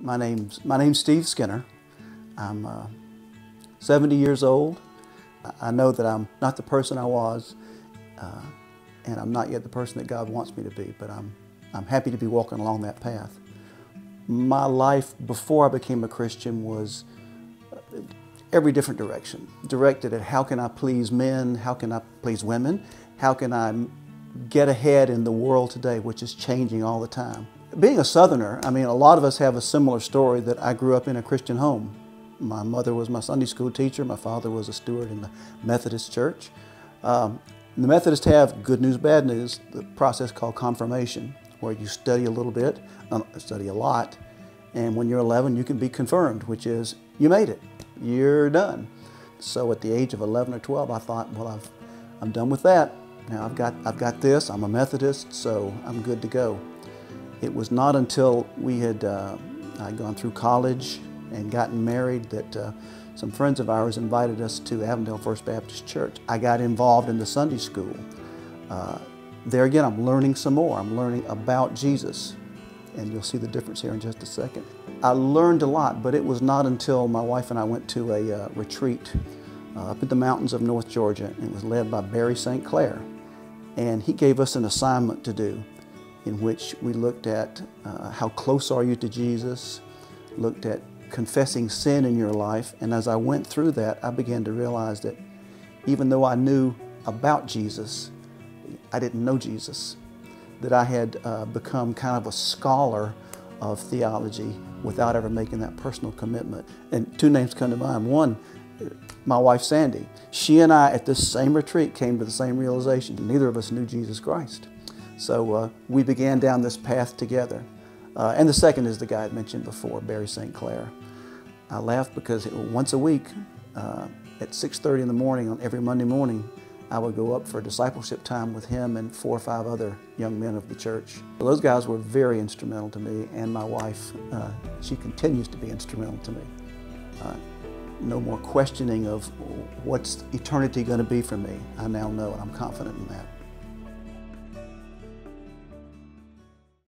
My name's Steve Skinner. I'm 70 years old. I know that I'm not the person I was, and I'm not yet the person that God wants me to be, but I'm happy to be walking along that path. My life before I became a Christian was every different direction, directed at how can I please men, how can I please women, how can I get ahead in the world today, which is changing all the time. Being a Southerner, I mean, a lot of us have a similar story that I grew up in a Christian home. My mother was my Sunday school teacher. My father was a steward in the Methodist church. The Methodists have good news, bad news, the process called confirmation, where you study a little bit, study a lot, and when you're 11, you can be confirmed, which is you made it, you're done. So at the age of 11 or 12, I thought, well, I'm done with that. Now I've got this. I'm a Methodist, so I'm good to go. It was not until we had I'd gone through college and gotten married that some friends of ours invited us to Avondale First Baptist Church. I got involved in the Sunday school. There again, I'm learning some more. I'm learning about Jesus, and you'll see the difference here in just a second. I learned a lot, but it was not until my wife and I went to a retreat up in the mountains of North Georgia, and it was led by Barry St. Clair. And he gave us an assignment to do in which we looked at how close are you to Jesus, looked at confessing sin in your life, and as I went through that, I began to realize that even though I knew about Jesus, I didn't know Jesus, that I had become kind of a scholar of theology without ever making that personal commitment. And two names come to mind. One, my wife Sandy. She and I at this same retreat came to the same realization. Neither of us knew Jesus Christ. So we began down this path together. And the second is the guy I mentioned before, Barry St. Clair. I laughed because once a week at 6:30 in the morning on every Monday morning, I would go up for discipleship time with him and 4 or 5 other young men of the church. Those guys were very instrumental to me, and my wife, she continues to be instrumental to me. No more questioning of what's eternity going to be for me. I now know, and I'm confident in that.